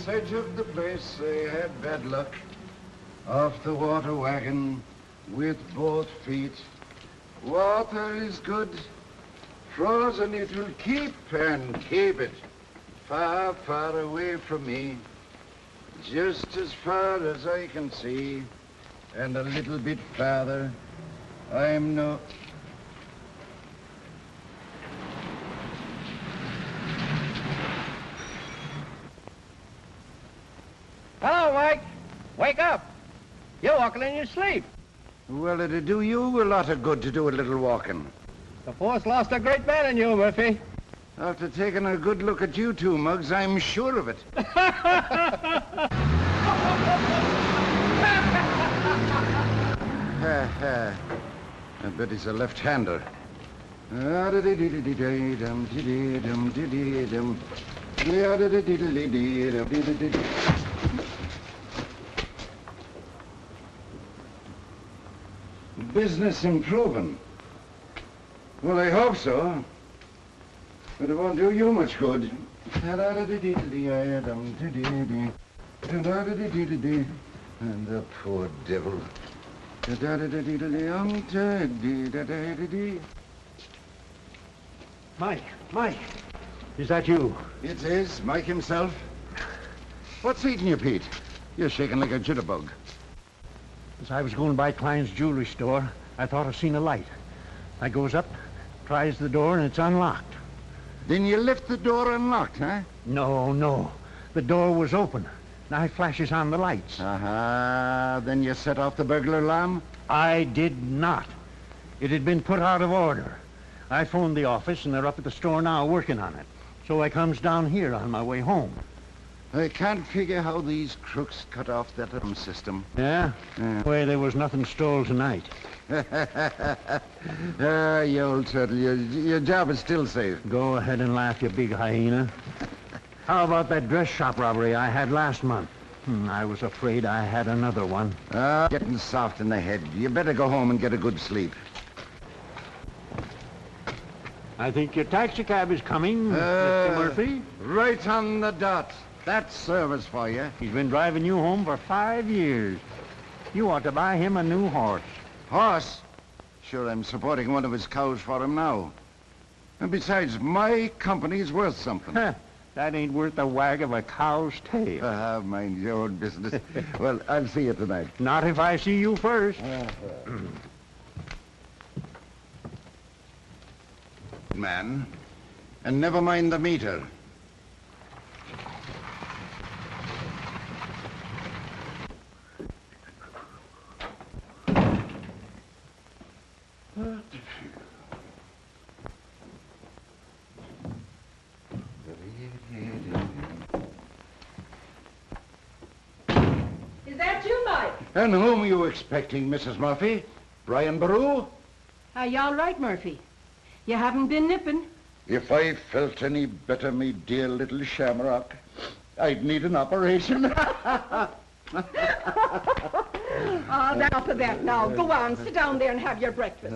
this edge of the place, they had bad luck. Off the water wagon with both feet. Water is good. Frozen it will keep and keep it far, far away from me. Just as far as I can see. And a little bit farther. I'm no... Hello, Mike. Wake up. You're walking in your sleep. Well, it'd do you a lot of good to do a little walking. The force lost a great man in you, Murphy. After taking a good look at you two, Muggs, I'm sure of it. I bet he's a left-hander. Business improving. Well, I hope so. But it won't do you much good. And the poor devil. Mike, is that you? It is, Mike himself. What's eating you, Pete? You're shaking like a jitterbug. As I was going by Klein's jewelry store, I thought I seen a light. I goes up, tries the door, and it's unlocked. Then you left the door unlocked, huh? No. The door was open. Now flashes on the lights. Then you set off the burglar alarm? I did not. It had been put out of order. I phoned the office, and they're up at the store now working on it. So I comes down here on my way home. I can't figure how these crooks cut off that alarm system. Yeah? Well, there was nothing stole tonight. You old turtle, your job is still safe. Go ahead and laugh, you big hyena. How about that dress shop robbery I had last month? I was afraid I had another one. Getting soft in the head. You better go home and get a good sleep. I think your taxi cab is coming, Mr. Murphy. Right on the dot. That's service for you. He's been driving you home for 5 years. You ought to buy him a new horse. Horse? Sure, I'm supporting one of his cows for him now. And besides, my company's worth something. That ain't worth the wag of a cow's tail. Mind your own business. Well, I'll see you tonight. Not if I see you first. Man, and never mind the meter. Is that you, Mike? And whom are you expecting, Mrs. Murphy? Brian Baru? Are you all right, Murphy? You haven't been nipping? If I felt any better, me dear little shamrock, I'd need an operation. Oh, enough of that now. Go on, sit down there and have your breakfast.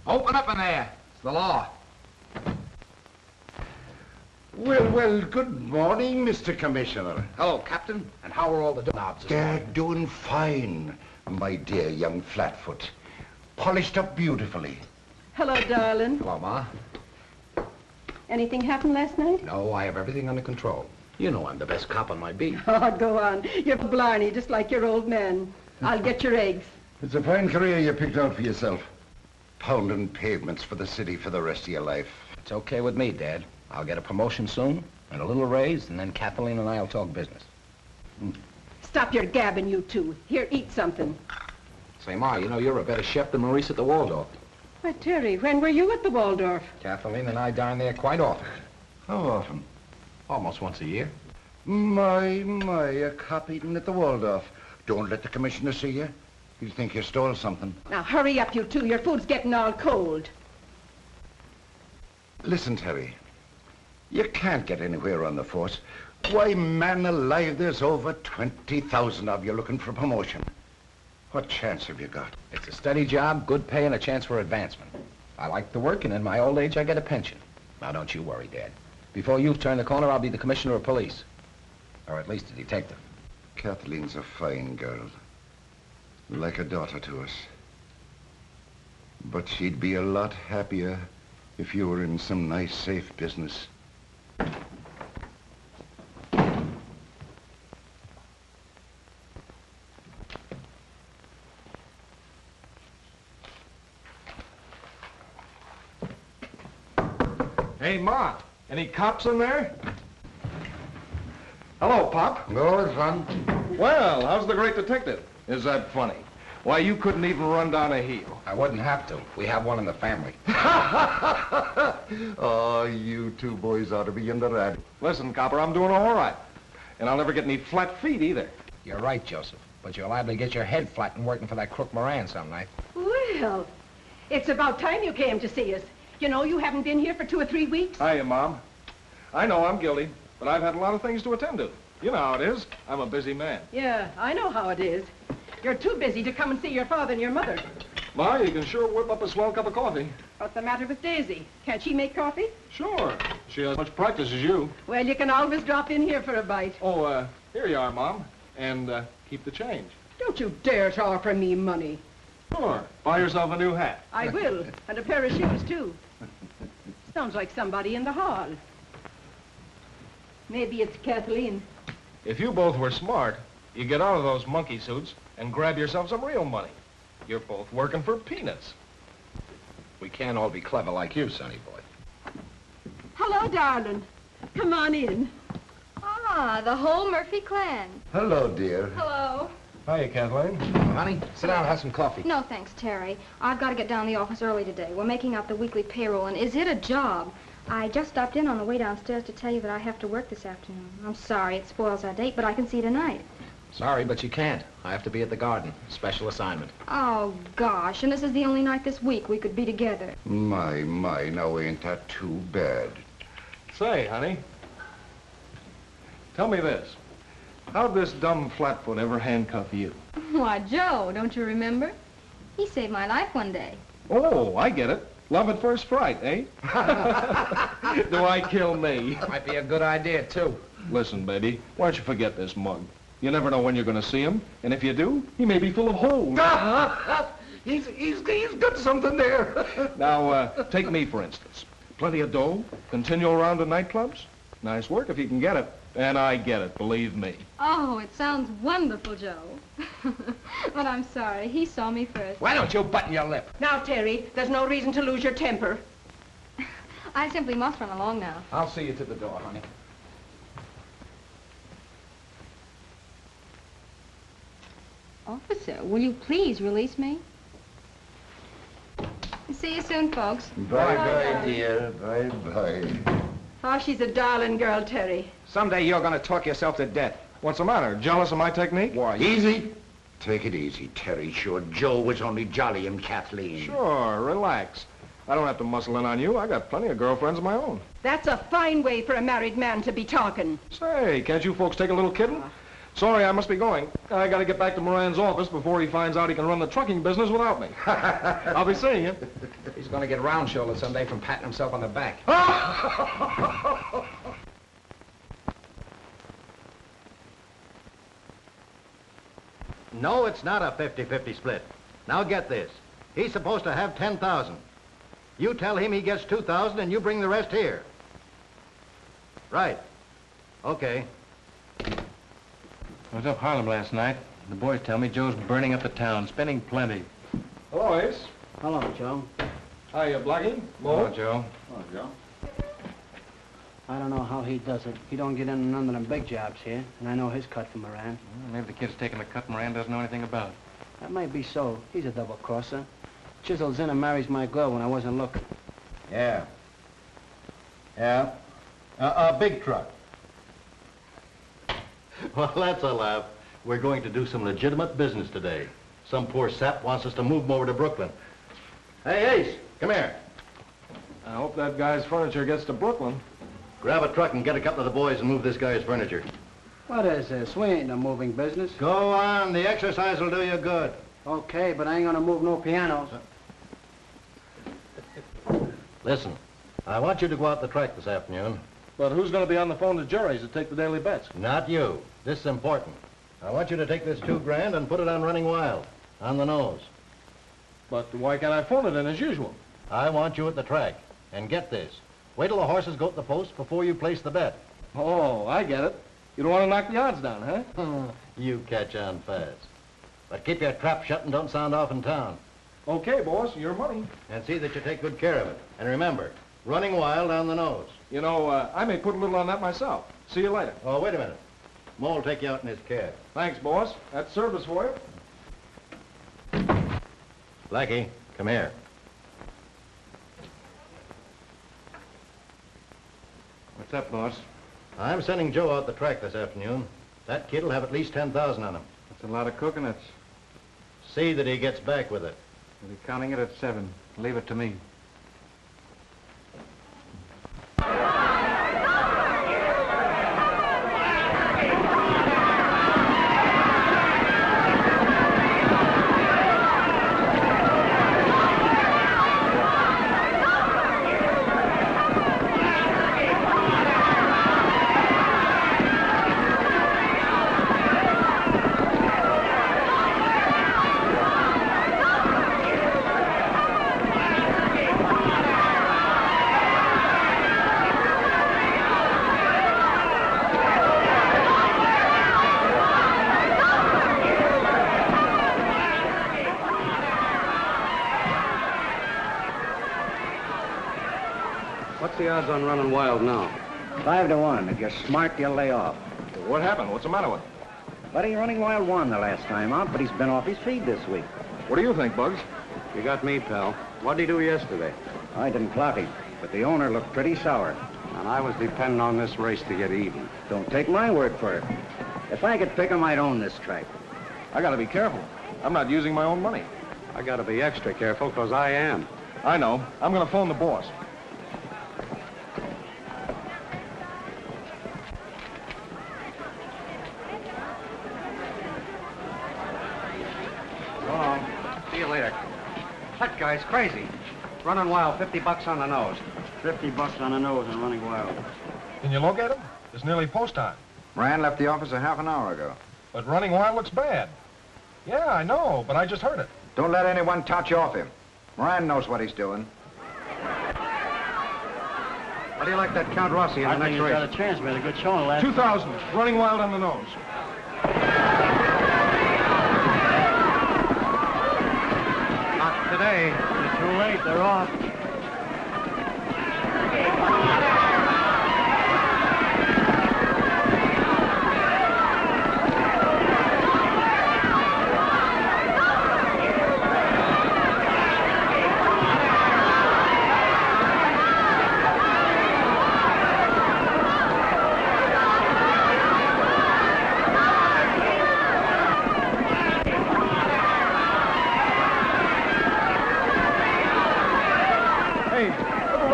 Open up in there. It's the law. Well, good morning, Mr. Commissioner. Hello, Captain. And how are all the knobs? They're doing fine, my dear young flatfoot. Polished up beautifully. Hello, darling. Hello, Ma. Anything happened last night? No, I have everything under control. You know I'm the best cop on my beat. Oh, go on. You're blarney, just like your old man. I'll get your eggs. It's a fine career you picked out for yourself. Pounding pavements for the city for the rest of your life. It's okay with me, Dad. I'll get a promotion soon, and a little raise, and then Kathleen and I'll talk business. Stop your gabbing, you two. Here, eat something. Say, Ma, you know you're a better chef than Maurice at the Waldorf. Why, Terry, when were you at the Waldorf? Kathleen and I dine there quite often. How often? Almost once a year. My, a cop eating at the Waldorf. Don't let the commissioner see you. He'll think you stole something. Now, hurry up, you two. Your food's getting all cold. Listen, Terry. You can't get anywhere on the force. Why, man alive, there's over 20,000 of you looking for promotion. What chance have you got? It's a steady job, good pay, and a chance for advancement. I like the work, and in my old age, I get a pension. Now, don't you worry, Dad. Before you turn the corner, I'll be the commissioner of police. Or at least a detective. Kathleen's a fine girl. Like a daughter to us. But she'd be a lot happier if you were in some nice, safe business. Hey, Ma, any cops in there? Hello, Pop. No, son. Well, how's the great detective? Is that funny? Why, you couldn't even run down a heel. I wouldn't have to. We have one in the family. Oh, you two boys ought to be in the rat. Listen, Copper, I'm doing all right. And I'll never get any flat feet either. You're right, Joseph. But you're liable to get your head flattened working for that crook Moran some night. Well, it's about time you came to see us. You know, you haven't been here for 2 or 3 weeks. Hiya, Mom. I know I'm guilty, but I've had a lot of things to attend to. You know how it is. I'm a busy man. Yeah, I know how it is. You're too busy to come and see your father and your mother. Ma, you can sure whip up a swell cup of coffee. What's the matter with Daisy? Can't she make coffee? Sure. She has as much practice as you. Well, you can always drop in here for a bite. Oh, here you are, Mom. And keep the change. Don't you dare to offer me money. Sure. Buy yourself a new hat. I will, and a pair of shoes, too. Sounds like somebody in the hall. Maybe it's Kathleen. If you both were smart, you'd get out of those monkey suits and grab yourself some real money. You're both working for peanuts. We can't all be clever like you, sonny boy. Hello, darling. Come on in. Ah, the whole Murphy clan. Hello, dear. Hello. Hiya, Kathleen. Honey, sit down and have some coffee. No, thanks, Terry. I've got to get down to the office early today. We're making out the weekly payroll, and is it a job? I just stopped in on the way downstairs to tell you that I have to work this afternoon. I'm sorry it spoils our date, but I can see you tonight. Sorry, but you can't. I have to be at the garden. Special assignment. Oh, gosh, and this is the only night this week we could be together. My, now ain't that too bad? Say, honey, tell me this. How'd this dumb flatfoot ever handcuff you? Why, Joe, don't you remember? He saved my life one day. Oh, I get it. Love at first fright, eh? Do I kill me? Might be a good idea, too. Listen, baby, why don't you forget this mug? You never know when you're going to see him, and if you do, he may be full of holes. He's got something there. Now, take me, for instance. Plenty of dough, continual round to nightclubs. Nice work if you can get it. And I get it, believe me. Oh, it sounds wonderful, Joe. But I'm sorry, he saw me first. Why don't you button your lip? Now, Terry, there's no reason to lose your temper. I simply must run along now. I'll see you to the door, honey. Officer, will you please release me? See you soon, folks. Bye-bye, dear. Bye-bye. Oh, she's a darling girl, Terry. Someday you're going to talk yourself to death. What's the matter? Jealous of my technique? Why? Easy. Take it easy, Terry. Sure, Joe was only jolly and Kathleen. Sure, relax. I don't have to muscle in on you. I got plenty of girlfriends of my own. That's a fine way for a married man to be talking. Say, can't you folks take a little kidding? Sorry, I must be going. I got to get back to Moran's office before he finds out he can run the trucking business without me. I'll be seeing you. He's going to get round-shouldered someday from patting himself on the back. No, it's not a 50-50 split. Now get this. He's supposed to have 10,000. You tell him he gets 2,000 and you bring the rest here. Right. Okay. I was up Harlem last night. The boys tell me Joe's burning up the town, spending plenty. Hello, Ace. Hello, Joe. Hiya, Blackie. Hello, Joe. Hello, Joe. I don't know how he does it. He don't get in none of them big jobs here, and I know his cut from Moran. Well, maybe the kid's taking the cut Moran doesn't know anything about. That might be so. He's a double-crosser. Chisels in and marries my girl when I wasn't looking. Yeah. Yeah. A big truck. Well, that's a laugh. We're going to do some legitimate business today. Some poor sap wants us to move him over to Brooklyn. Hey, Ace, come here. I hope that guy's furniture gets to Brooklyn. Grab a truck and get a couple of the boys and move this guy's furniture. What is this? We ain't in a moving business. Go on. The exercise will do you good. Okay, but I ain't gonna move no pianos. Listen, I want you to go out the track this afternoon. But who's going to be on the phone to juries to take the daily bets? Not you. This is important. I want you to take this $2,000 and put it on Running Wild, on the nose. But why can't I phone it in as usual? I want you at the track. And get this. Wait till the horses go at the post before you place the bet. Oh, I get it. You don't want to knock the odds down, huh? You catch on fast. But keep your trap shut and don't sound off in town. Okay, boss, your money. And see that you take good care of it. And remember, Running Wild on the nose. You know, I may put a little on that myself. See you later. Oh, wait a minute. Mo will take you out in his cab. Thanks, boss. That's service for you. Blackie, come here. What's up, boss? I'm sending Joe out the track this afternoon. That kid will have at least 10,000 on him. That's a lot of cooking. That's... See that he gets back with it. We'll be counting it at 7. Leave it to me. What's the odds on Running Wild now? 5 to 1. If you're smart, you'll lay off. What happened? What's the matter with him? Buddy, Running Wild won the last time out, but he's been off his feed this week. What do you think, Bugs? You got me, pal. What'd he do yesterday? I didn't clock him, but the owner looked pretty sour. And I was depending on this race to get even. Don't take my word for it. If I could pick him, I'd own this track. I gotta be careful. I'm not using my own money. I gotta be extra careful, because I am. I know. I'm gonna phone the boss. See you later. That guy's crazy. Running Wild, $50 on the nose. $50 on the nose and Running Wild. Can you look at him? It's nearly post time. Moran left the office a half an hour ago. But Running Wild looks bad. Yeah, I know, but I just heard it. Don't let anyone touch off him. Moran knows what he's doing. How do you like that Count Rossi in the next race? got a chance. Made a good showing last 2,000. Running Wild on the nose. Not today. It's too late. They're off.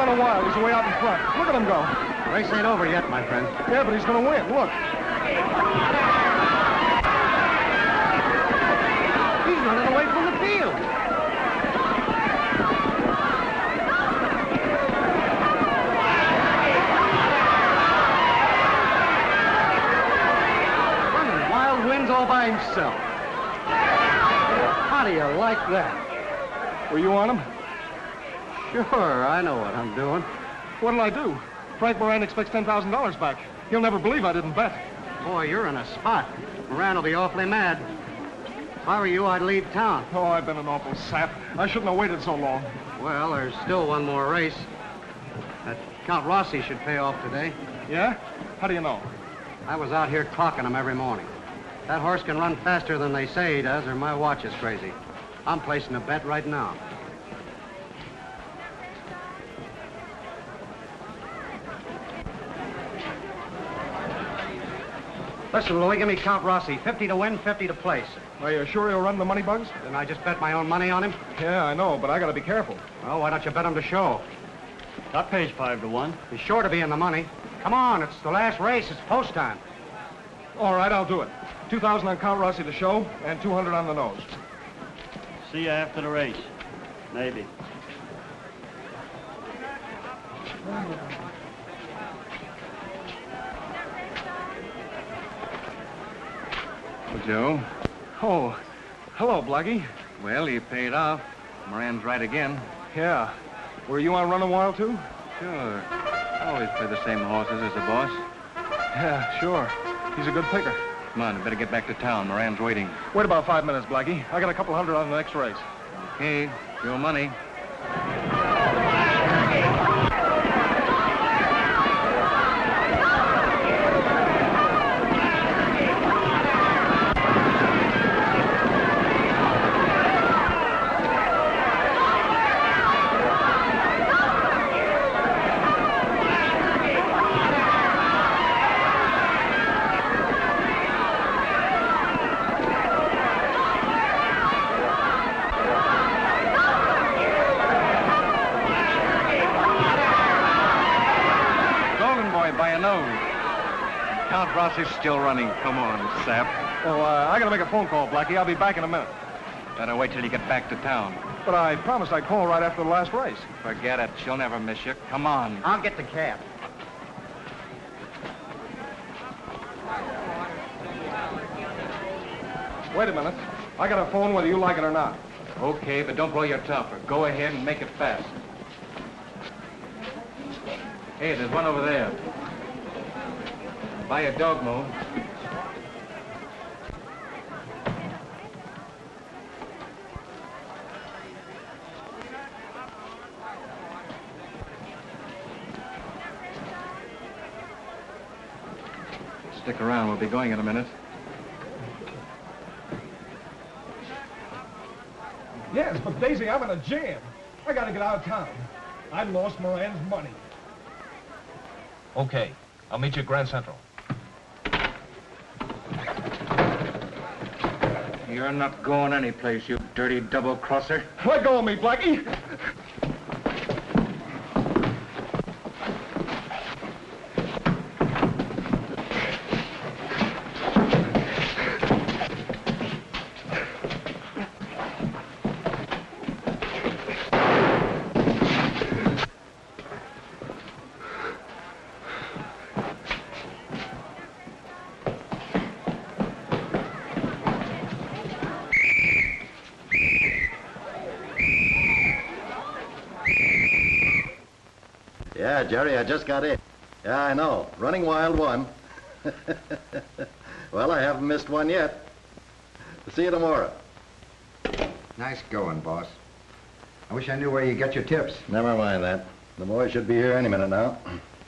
Wild. He's way out in front. Look at him go. Race ain't over yet, my friend. Yeah, but he's going to win. Look. He's running away from the field. Running Wild wins all by himself. How do you like that? Were you on him? Sure, I know what I'm doing. What'll I do? Frank Moran expects $10,000 back. He'll never believe I didn't bet. Boy, you're in a spot. Moran will be awfully mad. If I were you, I'd leave town. Oh, I've been an awful sap. I shouldn't have waited so long. Well, there's still one more race. That Count Rossi should pay off today. Yeah? How do you know? I was out here clocking him every morning. That horse can run faster than they say he does, or my watch is crazy. I'm placing a bet right now. Listen, Louis, give me Count Rossi. 50 to win, 50 to place. Are you sure he'll run the money, Bugs? Didn't I just bet my own money on him? Yeah, I know, but I gotta be careful. Well, why don't you bet him to show? That pays 5 to 1. He's sure to be in the money. Come on, it's the last race. It's post time. All right, I'll do it. 2,000 on Count Rossi to show, and 200 on the nose. See you after the race. Maybe. Well, Joe. Oh, hello, Blackie. Well, you paid off. Moran's right again. Yeah. Were you on Running Wild, too? Sure. Always play the same horses as the boss. Yeah, sure. He's a good picker. Come on, I better get back to town. Moran's waiting. Wait about 5 minutes, Blackie. I got a couple hundred on the next race. Okay, your money. By a nose. Count Rossi's still running. Come on, sap. Well, I gotta make a phone call, Blackie. I'll be back in a minute. Better wait till you get back to town. But I promised I'd call right after the last race. Forget it. She'll never miss you. Come on. I'll get the cab. Wait a minute. I got a phone whether you like it or not. Okay, but don't blow your top. Go ahead and make it fast. Hey, there's one over there. Buy a dog moon. Stick around. We'll be going in a minute. Yes, but Daisy, I'm in a jam. I gotta get out of town. I lost Moran's money. Okay, I'll meet you at Grand Central. You're not going anyplace, you dirty double-crosser. Let go of me, Blackie. Yeah, Jerry, I just got in. Yeah, I know. Running Wild won. Well, I haven't missed one yet. See you tomorrow. Nice going, boss. I wish I knew where you get your tips. Never mind that. The boys should be here any minute now.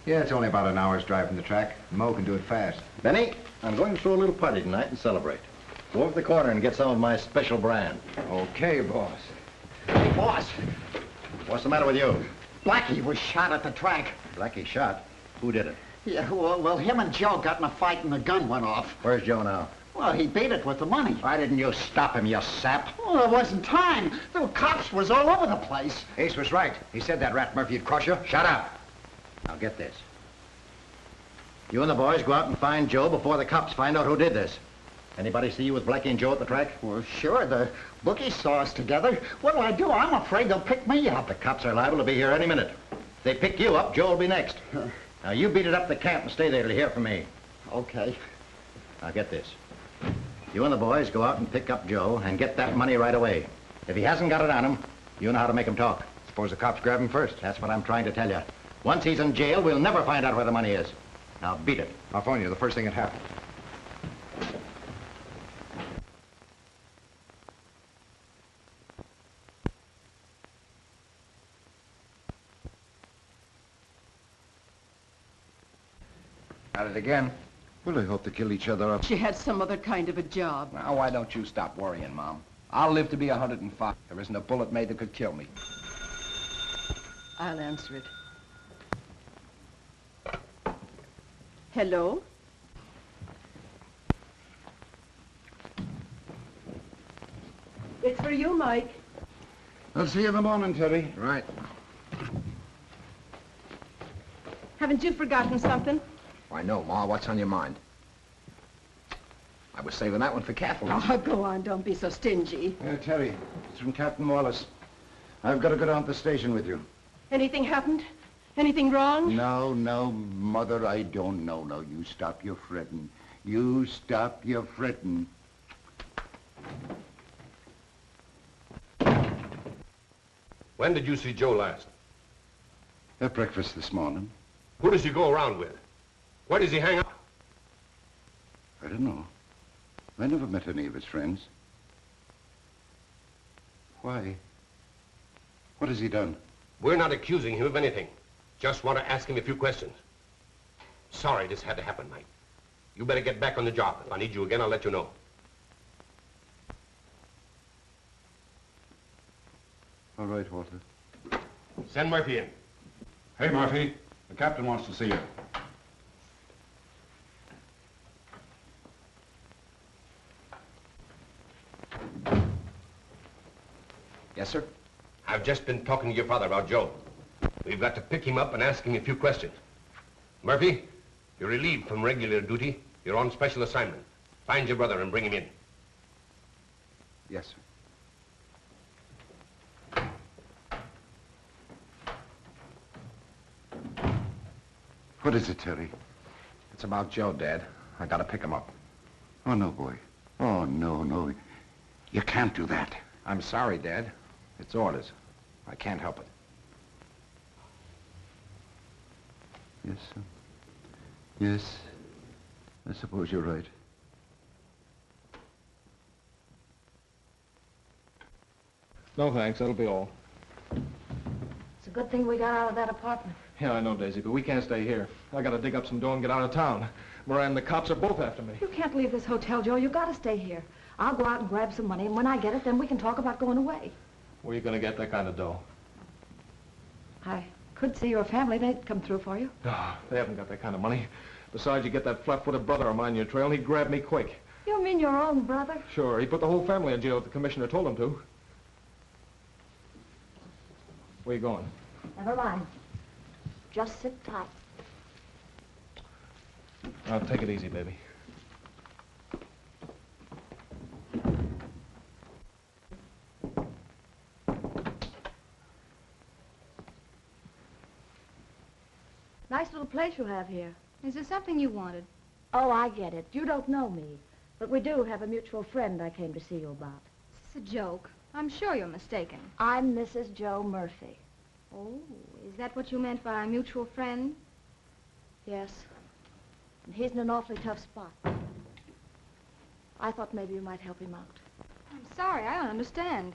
Yeah, it's only about an hour's drive from the track. Mo can do it fast. Benny, I'm going to throw a little party tonight and celebrate. Go over to the corner and get some of my special brand. Okay, boss. Hey, boss. What's the matter with you? Blackie was shot at the track. Blackie shot? Who did it? Yeah, well, him and Joe got in a fight and the gun went off. Where's Joe now? Well, he beat it with the money. Why didn't you stop him, you sap? Well, there wasn't time. The cops was all over the place. Ace was right. He said that rat Murphy'd crush you. Shut up. Now get this. You and the boys go out and find Joe before the cops find out who did this. Anybody see you with Blackie and Joe at the track? Well, sure, the bookies saw us together. What'll I do? I'm afraid they'll pick me up. The cops are liable to be here any minute. If they pick you up, Joe will be next. Now, you beat it up the camp and stay there till you hear from me. Okay. Now, get this. You and the boys go out and pick up Joe and get that money right away. If he hasn't got it on him, you know how to make him talk. Suppose the cops grab him first. That's what I'm trying to tell you. Once he's in jail, we'll never find out where the money is. Now, beat it. I'll phone you the first thing that happens. At it again. Well, they hope to kill each other up. She had some other kind of a job. Now, why don't you stop worrying, Mom? I'll live to be 105. There isn't a bullet made that could kill me. I'll answer it. Hello? It's for you, Mike. I'll see you in the morning, Terry. Right. Haven't you forgotten something? I know, Ma. What's on your mind? I was saving that one for Kathleen. Oh, go on. Don't be so stingy. Terry, it's from Captain Wallace. I've got to go down to the station with you. Anything happened? Anything wrong? No, Mother, I don't know. No, you stop your fretting. You stop your fretting. When did you see Joe last? At breakfast this morning. Who does he go around with? Where does he hang out? I don't know. I never met any of his friends. Why? What has he done? We're not accusing him of anything. Just want to ask him a few questions. Sorry this had to happen, Mike. You better get back on the job. If I need you again, I'll let you know. All right, Walter. Send Murphy in. Hey, Murphy. The captain wants to see you. Yes, sir? I've just been talking to your father about Joe. We've got to pick him up and ask him a few questions. Murphy, you're relieved from regular duty. You're on special assignment. Find your brother and bring him in. Yes, sir. What is it, Terry? It's about Joe, Dad. I gotta pick him up. Oh, no, boy. Oh, no. You can't do that. I'm sorry, Dad. It's orders. I can't help it. Yes, sir. Yes. I suppose you're right. No, thanks. That'll be all. It's a good thing we got out of that apartment. Yeah, I know, Daisy, but we can't stay here. I gotta dig up some dough and get out of town. Moran and the cops are both after me. You can't leave this hotel, Joe. You gotta stay here. I'll go out and grab some money, and when I get it, then we can talk about going away. Where are you gonna get that kind of dough? I could see your family. They'd come through for you. No, they haven't got that kind of money. Besides, you get that flat-footed brother of mine in your trail, and he'd grab me quick. You mean your own brother? Sure, he put the whole family in jail if the commissioner told him to. Where you going? Never mind. Just sit tight. Now, take it easy, baby. Nice little place you have here. Is there something you wanted? Oh, I get it. You don't know me. But we do have a mutual friend I came to see you about. It's a joke. I'm sure you're mistaken. I'm Mrs. Joe Murphy. Oh, is that what you meant by our mutual friend? Yes. And he's in an awfully tough spot. I thought maybe you might help him out. I'm sorry, I don't understand.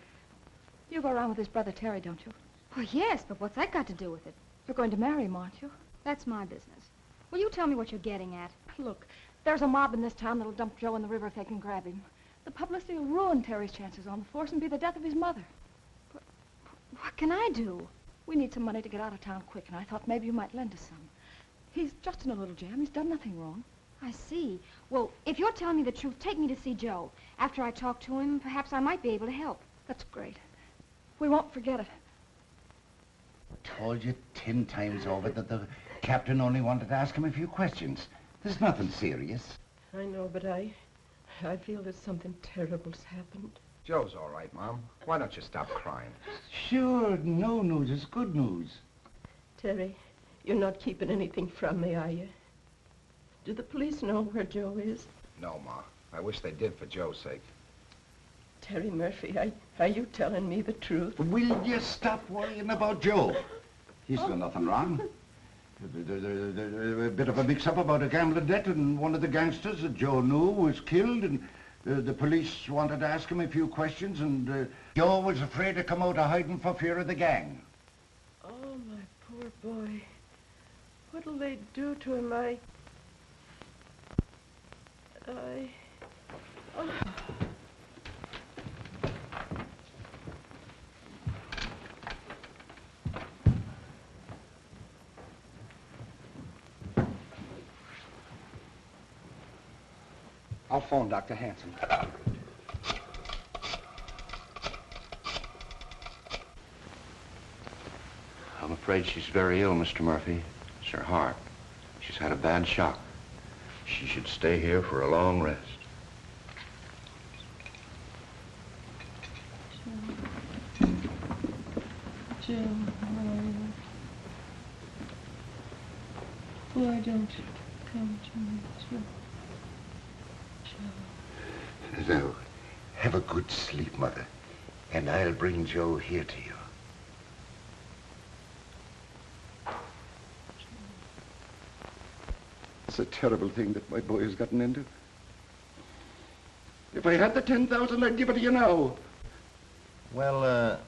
You go around with his brother Terry, don't you? Well, yes, but what's that got to do with it? You're going to marry him, aren't you? That's my business. Will you tell me what you're getting at? Look, there's a mob in this town that'll dump Joe in the river if they can grab him. The publicity will ruin Terry's chances on the force and be the death of his mother. But what can I do? We need some money to get out of town quick, and I thought maybe you might lend us some. He's just in a little jam. He's done nothing wrong. I see. Well, if you're telling me the truth, take me to see Joe. After I talk to him, perhaps I might be able to help. That's great. We won't forget it. Told you 10 times over that the captain only wanted to ask him a few questions. There's nothing serious. I know, but I feel that something terrible's happened. Joe's all right, Mom. Why don't you stop crying? Sure, no news is good news. Terry, you're not keeping anything from me, are you? Do the police know where Joe is? No, Ma. I wish they did for Joe's sake. Terry Murphy, are you telling me the truth? Will you stop worrying about Joe? He's done nothing wrong. A bit of a mix-up about a gambling debt, and one of the gangsters that Joe knew was killed, and the police wanted to ask him a few questions, and Joe was afraid to come out of hiding for fear of the gang. Oh, my poor boy. What'll they do to him? Oh. I'll phone Dr. Hanson. I'm afraid she's very ill, Mr. Murphy. It's her heart. She's had a bad shock. She should stay here for a long rest. Joe, how are you? Why don't you come to me, Joe? Now, have a good sleep, Mother, and I'll bring Joe here to you. It's a terrible thing that my boy has gotten into. If I had the 10,000, I'd give it to you now. Well,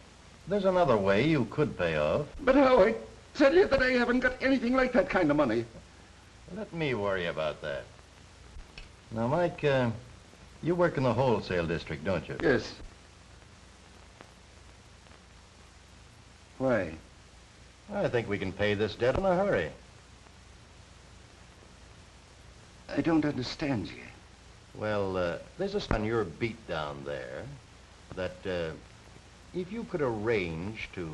there's another way you could pay off. But how? I tell you that I haven't got anything like that kind of money. Let me worry about that. Now, Mike, you work in the wholesale district, don't you? Yes. Why? I think we can pay this debt in a hurry. I don't understand you. Well, there's a on your beat down there that if you could arrange to...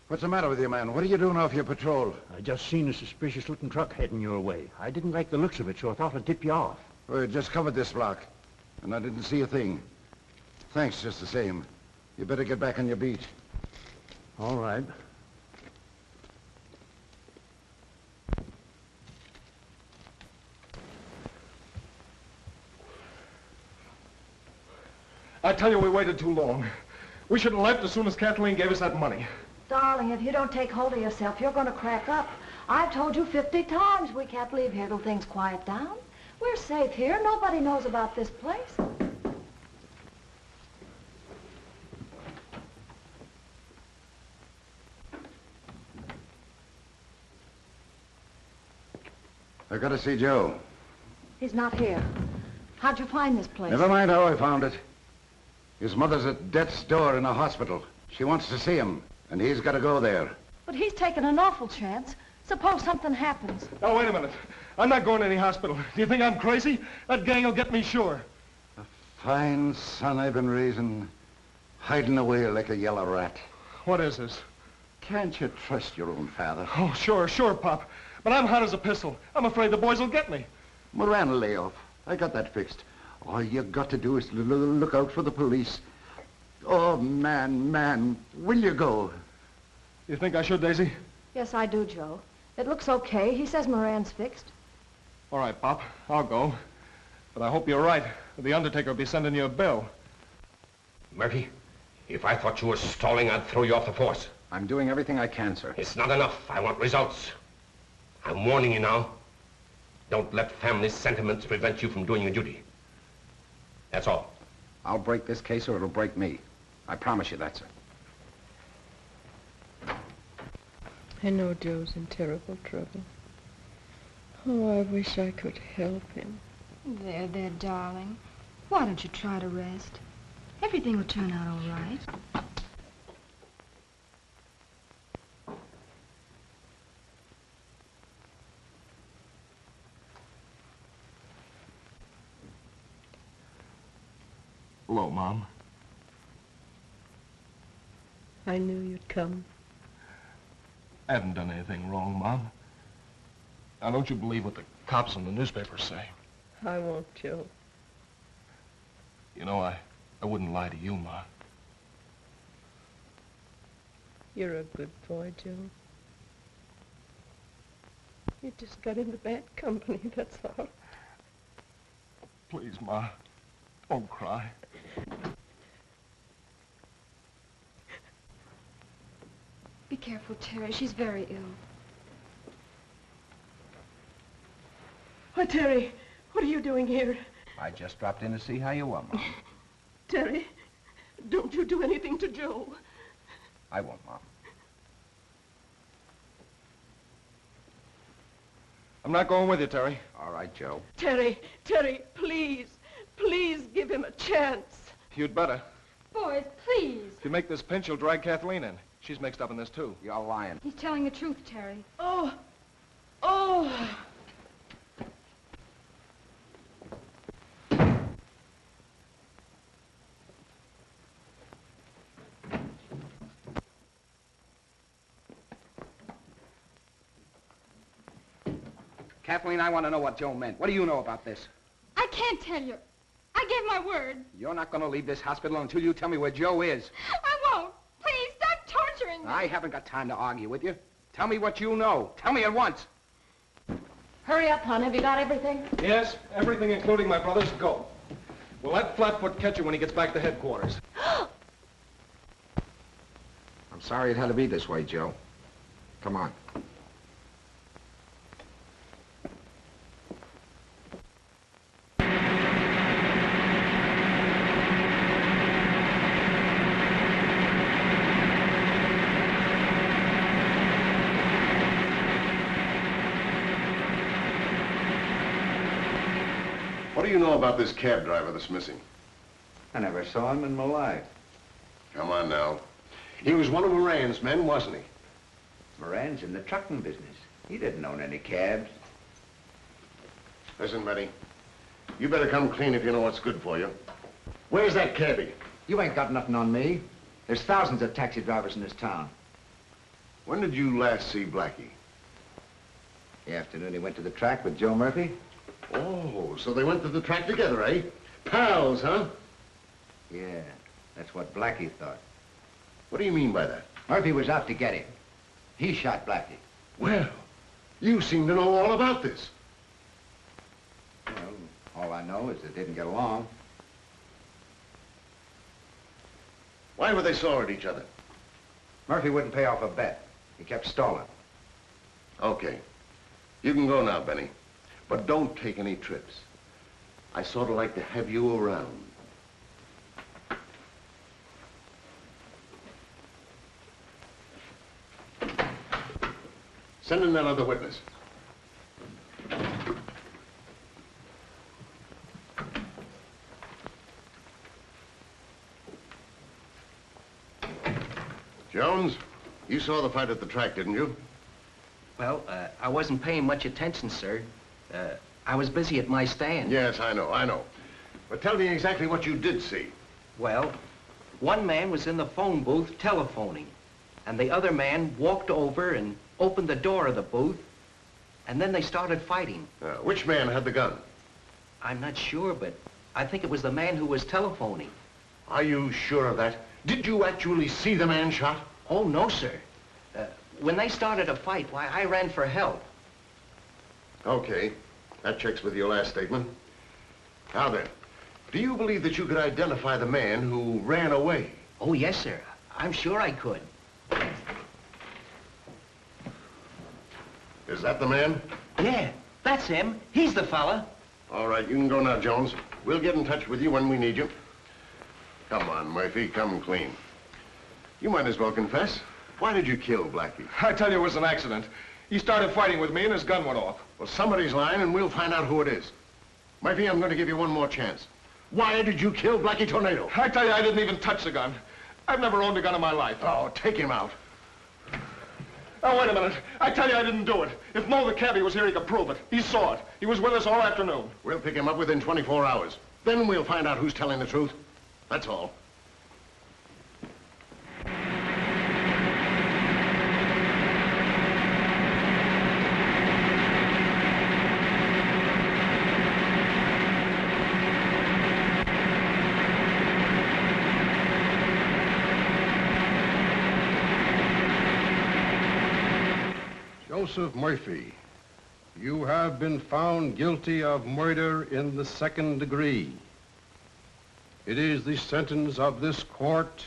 What's the matter with you, man? What are you doing off your patrol? I just seen a suspicious-looking truck heading your way. I didn't like the looks of it, so I thought I'd tip you off. Well, it just covered this block, and I didn't see a thing. Thanks just the same. You better get back on your beat. All right. I tell you, we waited too long. We should have left as soon as Kathleen gave us that money. Darling, if you don't take hold of yourself, you're going to crack up. I've told you 50 times we can't leave here till things quiet down. We're safe here. Nobody knows about this place. I gotta see Joe. He's not here. How'd you find this place? Never mind how I found it. His mother's at death's door in a hospital. She wants to see him, and he's got to go there. But he's taken an awful chance. Suppose something happens. Now, wait a minute. I'm not going to any hospital. Do you think I'm crazy? That gang will get me sure. A fine son I've been raising, hiding away like a yellow rat. What is this? Can't you trust your own father? Oh, sure, Pop. But I'm hot as a pistol. I'm afraid the boys will get me. Moran will lay off. I got that fixed. All you got to do is look out for the police. Oh, man, will you go? You think I should, Daisy? Yes, I do, Joe. It looks okay. He says Moran's fixed. All right, Pop. I'll go. But I hope you're right. The undertaker will be sending you a bill. Murphy, if I thought you were stalling, I'd throw you off the force. I'm doing everything I can, sir. It's not enough. I want results. I'm warning you now. Don't let family sentiments prevent you from doing your duty. That's all. I'll break this case or it'll break me. I promise you that, sir. I know Joe's in terrible trouble. Oh, I wish I could help him. There, darling. Why don't you try to rest? Everything will turn out all right. Hello, Mom. I knew you'd come. I haven't done anything wrong, Mom. Now, don't you believe what the cops in the newspapers say. I won't, Joe. You know, I wouldn't lie to you, Ma. You're a good boy, Joe. You just got into bad company, that's all. Please, Ma, don't cry. Be careful, Terry. She's very ill. Why, Terry, what are you doing here? I just dropped in to see how you were, Mom. Terry, don't you do anything to Joe. I won't, Mom. I'm not going with you, Terry. All right, Joe. Terry, please, please give him a chance. You'd better. Boys, please. If you make this pinch, you'll drag Kathleen in. She's mixed up in this, too. You're lying. He's telling the truth, Terry. Oh. Kathleen, I want to know what Joe meant. What do you know about this? I can't tell you. I gave my word. You're not going to leave this hospital until you tell me where Joe is. I won't. Please, stop torturing me. I haven't got time to argue with you. Tell me what you know. Tell me at once. Hurry up, hon. Have you got everything? Yes, everything, including my brother's go. We'll let Flatfoot catch you when he gets back to headquarters. I'm sorry it had to be this way, Joe. Come on. What do you know about this cab driver that's missing? I never saw him in my life. Come on now. He was one of Moran's men, wasn't he? Moran's in the trucking business. He didn't own any cabs. Listen, Betty. You better come clean if you know what's good for you. Where's that cabbie? You ain't got nothing on me. There's thousands of taxi drivers in this town. When did you last see Blackie? The afternoon he went to the track with Joe Murphy. Oh, so they went to the track together, eh? Pals, huh? Yeah, that's what Blackie thought. What do you mean by that? Murphy was out to get him. He shot Blackie. Well, you seem to know all about this. Well, all I know is they didn't get along. Why were they sore at each other? Murphy wouldn't pay off a bet. He kept stalling. Okay. You can go now, Benny. But don't take any trips. I sort of like to have you around. Send in that other witness. Jones, you saw the fight at the track, didn't you? Well, I wasn't paying much attention, sir. I was busy at my stand. Yes, I know. But tell me exactly what you did see. Well, one man was in the phone booth telephoning, and the other man walked over and opened the door of the booth, and then they started fighting. Which man had the gun? I'm not sure, but I think it was the man who was telephoning. Are you sure of that? Did you actually see the man shot? Oh, no, sir. When they started a fight, why, I ran for help. Okay. That checks with your last statement. Now then, do you believe that you could identify the man who ran away? Oh, yes, sir. I'm sure I could. Is that the man? Yeah, that's him. He's the fella. All right, you can go now, Jones. We'll get in touch with you when we need you. Come on, Murphy, come clean. You might as well confess. Why did you kill Blackie? I tell you, it was an accident. He started fighting with me and his gun went off. Well, somebody's lying and we'll find out who it is. Murphy, I'm going to give you one more chance. Why did you kill Blackie Tornado? I tell you, I didn't even touch the gun. I've never owned a gun in my life. Oh, take him out. Oh, wait a minute. I tell you, I didn't do it. If Mo the cabbie was here, he could prove it. He saw it. He was with us all afternoon. We'll pick him up within 24 hours. Then we'll find out who's telling the truth. That's all. Joseph Murphy, you have been found guilty of murder in the 2nd degree. It is the sentence of this court.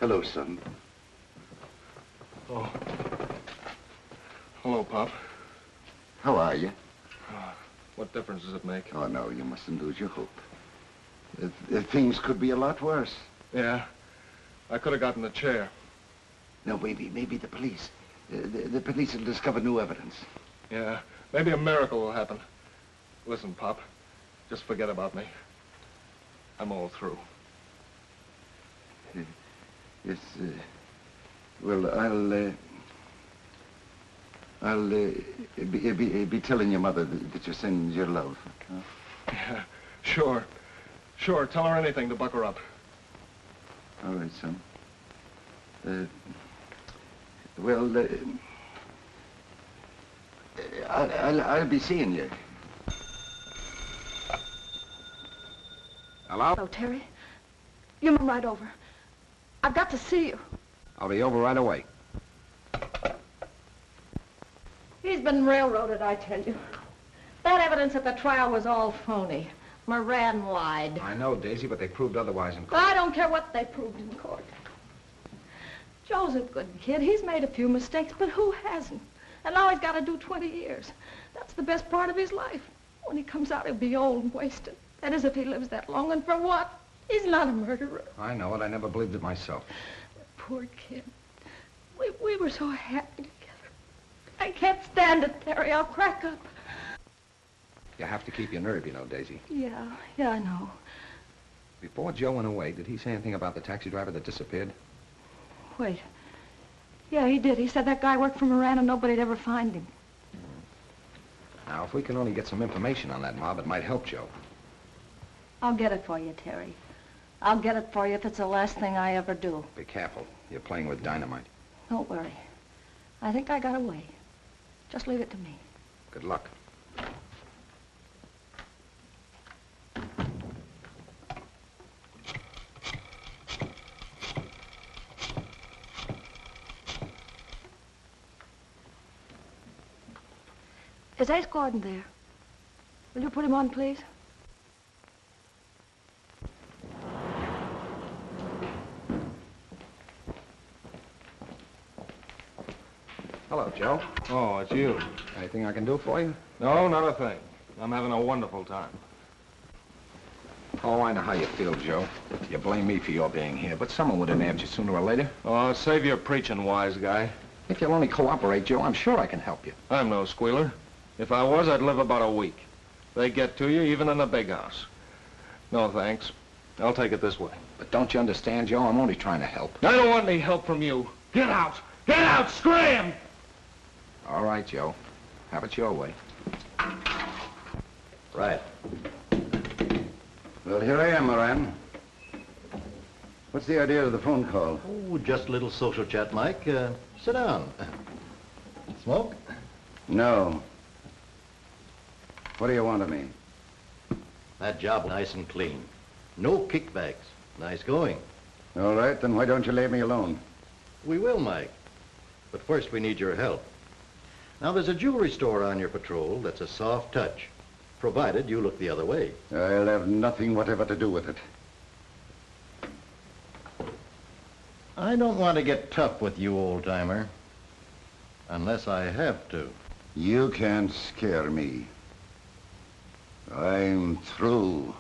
Hello, son. Oh. Hello, Pop. How are you? What difference does it make? Oh, no, you mustn't lose your hope. Things could be a lot worse. Yeah. I could have gotten a chair. No, maybe the police. The police will discover new evidence. Yeah. Maybe a miracle will happen. Listen, Pop. Just forget about me. I'm all through. Yes, well, I'll be telling your mother that you send your love. Huh? Yeah, sure. Sure, tell her anything to buck her up. All right, son. I'll be seeing you. Hello? Oh, Terry. You come right over. I've got to see you. I'll be over right away. He's been railroaded, I tell you. That evidence at the trial was all phony. Moran lied. I know, Daisy, but they proved otherwise in court. I don't care what they proved in court. Joe's a good kid. He's made a few mistakes, but who hasn't? And now he's got to do 20 years. That's the best part of his life. When he comes out, he'll be old and wasted. That is, if he lives that long. And for what? He's not a murderer. I know it. I never believed it myself. Poor kid. We were so happy together. I can't stand it, Terry. I'll crack up. You have to keep your nerve, you know, Daisy. Yeah, I know. Before Joe went away, did he say anything about the taxi driver that disappeared? Wait. Yeah, he did. He said that guy worked for Moran and nobody'd ever find him. Now, if we can only get some information on that mob, it might help Joe. I'll get it for you, Terry. I'll get it for you if it's the last thing I ever do. Be careful. You're playing with dynamite. Don't worry. I think I got away. Just leave it to me. Good luck. Is Ace Gordon there? Will you put him on, please? Hello, Joe. Oh, it's you. Anything I can do for you? No, not a thing. I'm having a wonderful time. Oh, I know how you feel, Joe. You blame me for your being here, but someone would have nabbed you sooner or later. Oh, save your preaching, wise guy. If you'll only cooperate, Joe, I'm sure I can help you. I'm no squealer. If I was, I'd live about a week. They get to you even in the big house. No, thanks. I'll take it this way. But don't you understand, Joe? I'm only trying to help. I don't want any help from you. Get out! Get out! Scram! All right, Joe. Have it your way. Right. Well, here I am, Moran. What's the idea of the phone call? Oh, just a little social chat, Mike. Sit down. Smoke? No. What do you want of me? That job nice and clean. No kickbacks. Nice going. All right, then why don't you leave me alone? We will, Mike. But first we need your help. Now, there's a jewelry store on your patrol that's a soft touch, provided you look the other way. I'll have nothing whatever to do with it. I don't want to get tough with you, old-timer. Unless I have to. You can't scare me. I'm through.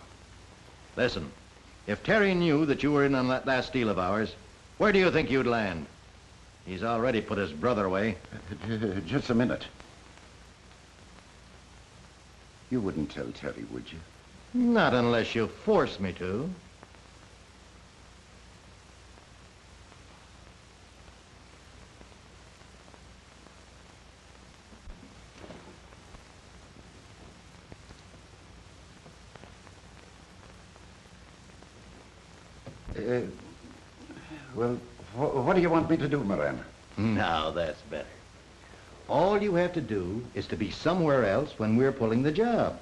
Listen, if Terry knew that you were in on that last deal of ours, where do you think you'd land? He's already put his brother away. Just a minute. You wouldn't tell Terry, would you? Not unless you force me to. Well, what do you want me to do, Moran? Now that's better. All you have to do is to be somewhere else when we're pulling the job.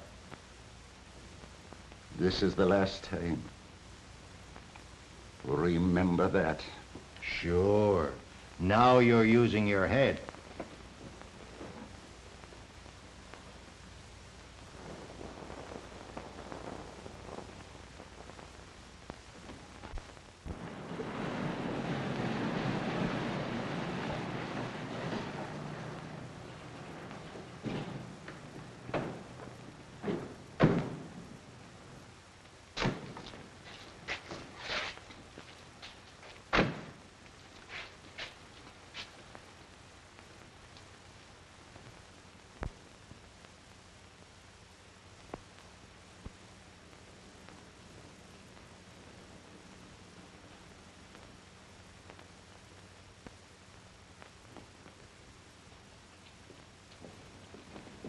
This is the last time. Remember that. Sure. Now you're using your head.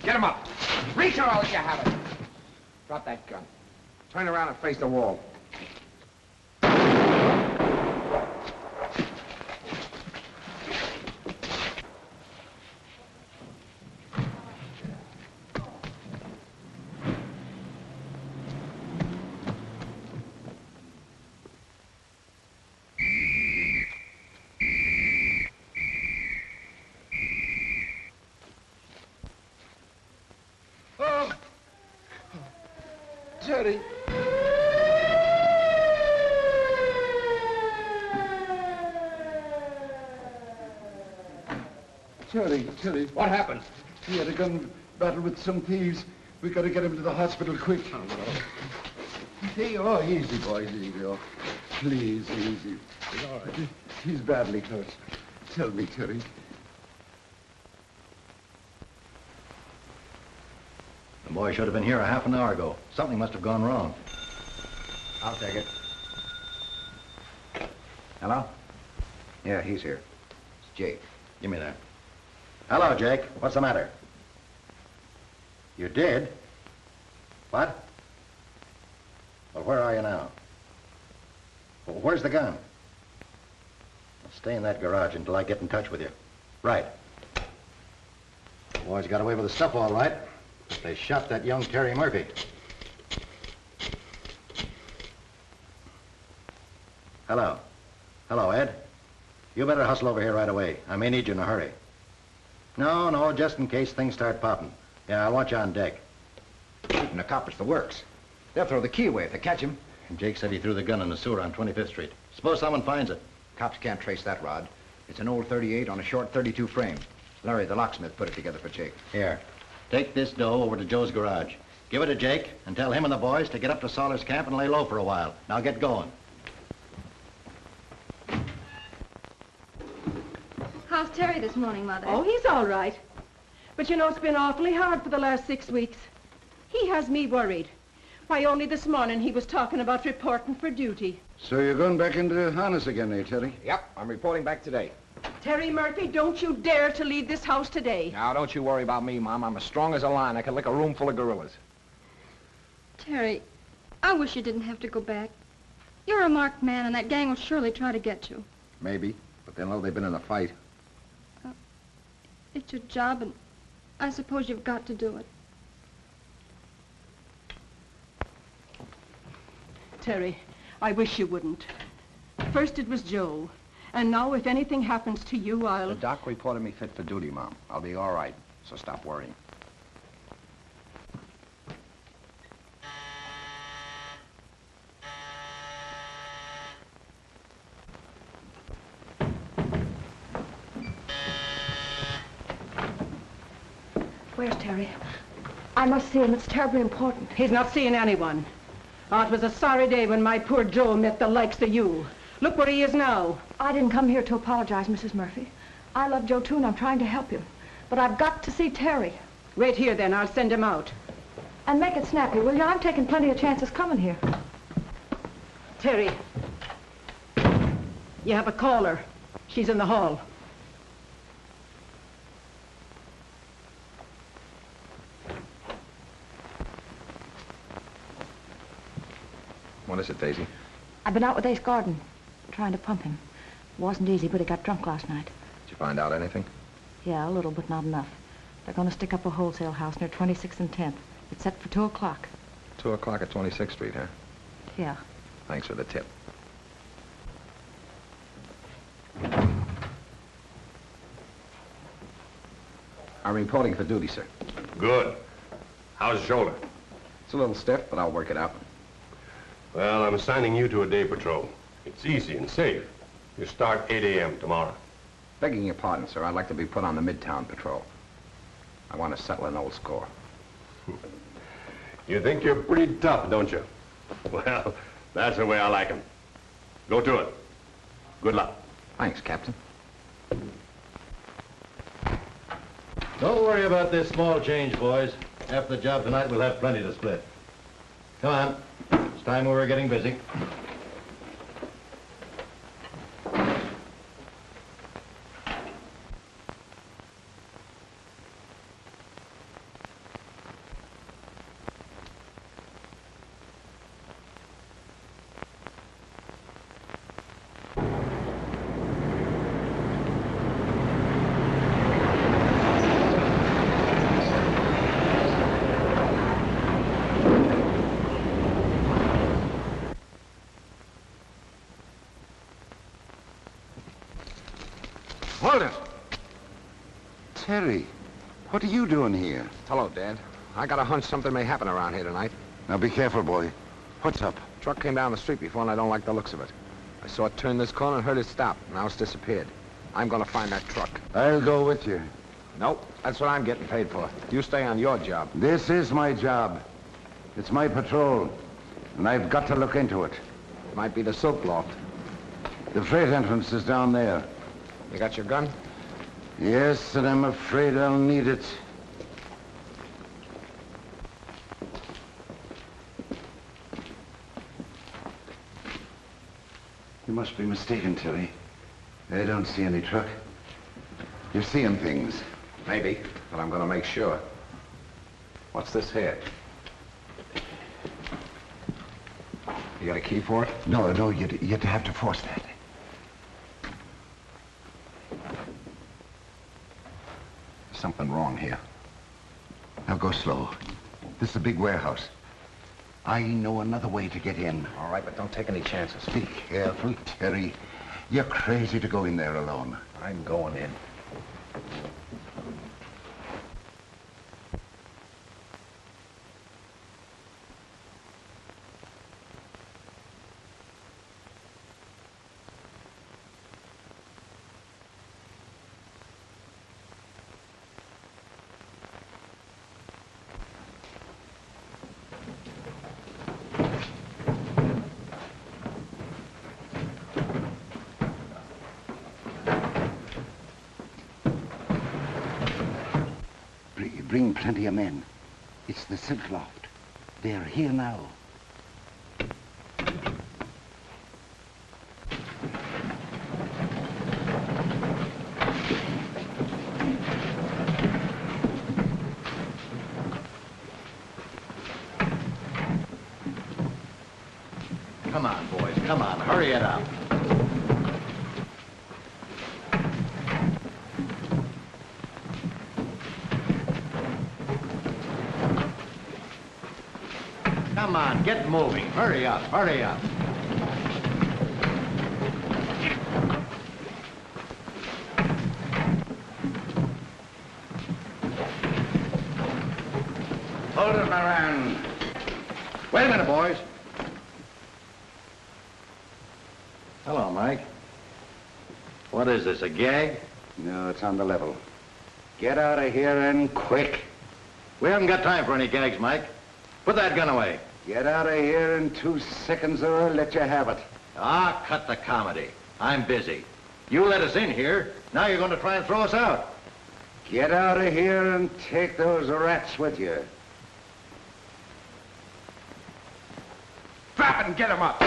Get him up. Reach her, I'll let you have it. Drop that gun. Turn around and face the wall. Jerry. Jerry. What happened? He had a gun battle with some thieves. We got to get him to the hospital quick. Oh, no. Hey, oh, easy, boys, easy. Oh, please, easy. He's all right. He's badly hurt. Tell me, Terry. The boy should have been here a half an hour ago. Something must have gone wrong. I'll take it. Hello? Yeah, he's here. It's Jake. Give me that. Hello, Jake. What's the matter? You did? What? Well, where are you now? Well, where's the gun? Well, stay in that garage until I get in touch with you. Right. The boys got away with the stuff all right. They shot that young Terry Murphy. Hello. Hello, Ed. You better hustle over here right away. I may need you in a hurry. No, just in case things start popping. Yeah, I want you on deck. Shooting the coppers the works. They'll throw the key away if they catch him. And Jake said he threw the gun in the sewer on 25th Street. Suppose someone finds it. Cops can't trace that rod. It's an old 38 on a short 32 frame. Larry, the locksmith, put it together for Jake. Here. Take this dough over to Joe's garage. Give it to Jake and tell him and the boys to get up to Soller's camp and lay low for a while. Now get going. How's Terry this morning, Mother? Oh, he's all right. But you know, it's been awfully hard for the last 6 weeks. He has me worried. Why, only this morning he was talking about reporting for duty. So you're going back into harness again, eh, Terry? Yep, I'm reporting back today. Terry Murphy, don't you dare to leave this house today. Now, don't you worry about me, Mom. I'm as strong as a lion. I can lick a room full of gorillas. Terry, I wish you didn't have to go back. You're a marked man, and that gang will surely try to get you. Maybe, but they'll know they've been in a fight. It's your job, and I suppose you've got to do it. Terry, I wish you wouldn't. First it was Joe, and now if anything happens to you, I'll... The doc reported me fit for duty, Mom. I'll be all right, so stop worrying. Where's Terry? I must see him. It's terribly important. He's not seeing anyone. Oh, it was a sorry day when my poor Joe met the likes of you. Look where he is now. I didn't come here to apologize, Mrs. Murphy. I love Joe, too, and I'm trying to help him. But I've got to see Terry. Wait here, then. I'll send him out. And make it snappy, will you? I'm taking plenty of chances coming here. Terry, you have a caller. She's in the hall. What is it, Daisy? I've been out with Ace Gordon, trying to pump him. It wasn't easy, but he got drunk last night. Did you Find out anything? Yeah, a little, but not enough. They're going to stick up a wholesale house near 26th and 10th. It's set for 2 o'clock. 2 o'clock at 26th Street, huh? Yeah. Thanks for the tip. I'm reporting for duty, sir. Good. How's the shoulder? It's a little stiff, but I'll work it out. Well, I'm assigning you to a day patrol. It's easy and safe. You start 8 a.m. tomorrow. Begging your pardon, sir, I'd like to be put on the Midtown patrol. I want to settle an old score. You think you're pretty tough, don't you? Well, that's the way I like 'em. Go to it. Good luck. Thanks, Captain. Don't worry about this small change, boys. After the job tonight, we'll have plenty to split. Come on. It's time we were getting busy. Hold it! Terry, what are you doing here? Hello, Dad. I got a hunch something may happen around here tonight. Now be careful, boy. What's up? Truck came down the street before, and I don't like the looks of it. I saw it turn this corner and heard it stop. Now it's disappeared. I'm gonna find that truck. I'll go with you. Nope, that's what I'm getting paid for. You stay on your job. This is my job. It's my patrol, and I've got to look into it. Might be the silk loft. The freight entrance is down there. You got your gun? Yes, and I'm afraid I'll need it. You must be mistaken, Terry. I don't see any truck. You're seeing things. Maybe, but I'm gonna make sure. What's this here? You got a key for it? No, you'd have to force that. Something wrong here. Now go slow. This is a big warehouse. I know another way to get in. All right, but don't take any chances. Be careful, Terry. You're crazy to go in there alone. I'm going in. Bring plenty of men. It's the silk loft. They're here now. Come on, boys. Come on. Hurry it up. Come on, get moving. Hurry up, hurry up. Hold it, Moran. Wait a minute, boys. Hello, Mike. What is this, a gag? No, it's on the level. Get out of here and quick. We haven't got time for any gags, Mike. Put that gun away. Get out of here in 2 seconds or I'll let you have it. Ah, cut the comedy. I'm busy. You let us in here. Now you're going to try and throw us out. Get out of here and take those rats with you. Drop it and get him up.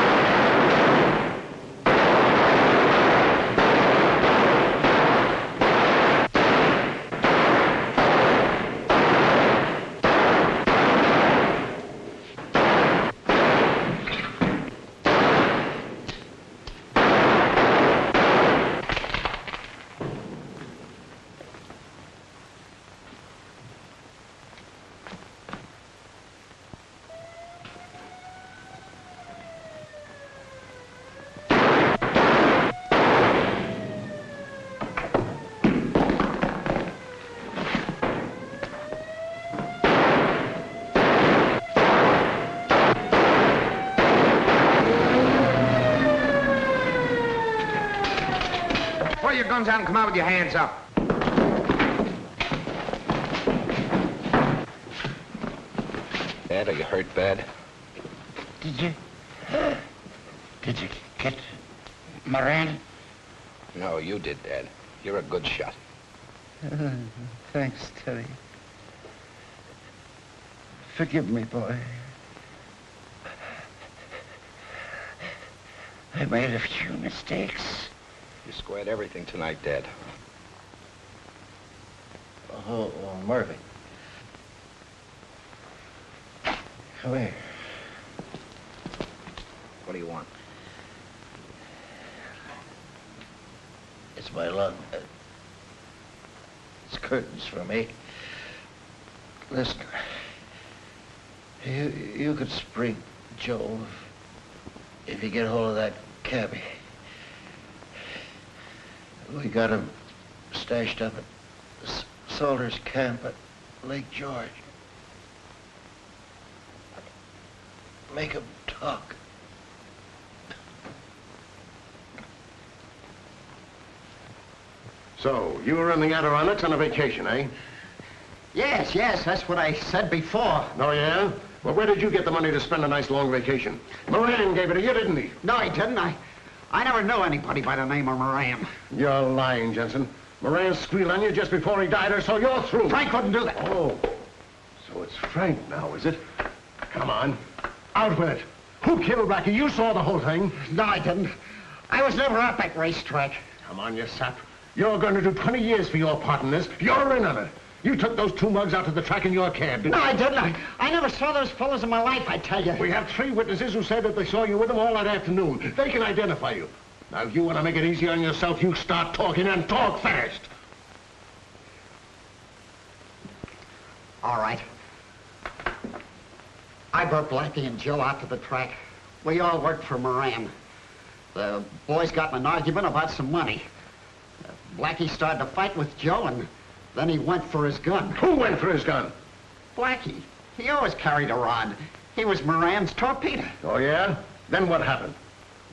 guns out and come out with your hands up. Dad, are you hurt bad? Did you get Moran? No, you did, Dad. You're a good shot. Thanks, Teddy. Forgive me, boy. I made a few mistakes. You squared everything tonight, Dad. Oh, Murphy. Come here. What do you want? It's my lung. It's curtains for me. Listen, you could spring Joe if you get hold of that cabbie. We got him stashed up at Salter's camp at Lake George. Make him talk. So, you were in the Adirondacks on a vacation, eh? Yes, that's what I said before. Oh, yeah? Well, where did you get the money to spend a nice long vacation? Moran gave it to you, didn't he? No, he didn't. I never knew anybody by the name of Moran. You're lying, Jensen. Moran squealed on you just before he died, or so you're through. Frank wouldn't do that. Oh, so it's Frank now, is it? Come on, out with it. Who killed Blackie? You saw the whole thing. No, I didn't. I was never at that racetrack. Come on, you sap. You're going to do 20 years for your part in this. You're in on it. You took those 2 mugs out to the track in your cab, didn't you? No, I didn't. I never saw those fellas in my life, I tell you. We have 3 witnesses who said that they saw you with them all that afternoon. They can identify you. Now, if you want to make it easy on yourself, you start talking and talk fast. All right. I brought Blackie and Joe out to the track. We all worked for Moran. The boys got in an argument about some money. Blackie started to fight with Joe, and then he went for his gun. Who went for his gun? Blackie. He always carried a rod. He was Moran's torpedo. Oh, yeah? Then what happened?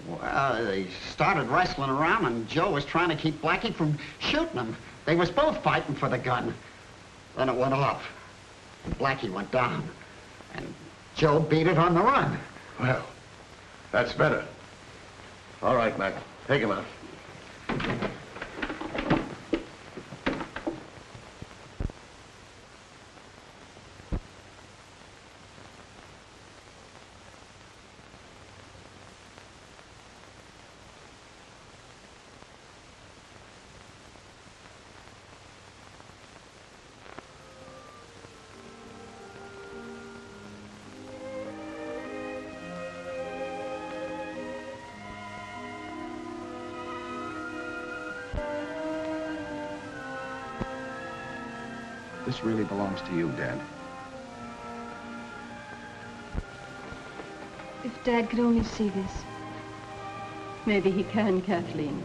Well, they started wrestling around, and Joe was trying to keep Blackie from shooting him. They was both fighting for the gun. Then it went off. And Blackie went down. And Joe beat it on the run. Well, that's better. All right, Mac. Take him out. This really belongs to you, Dad. If Dad could only see this. Maybe he can, Kathleen.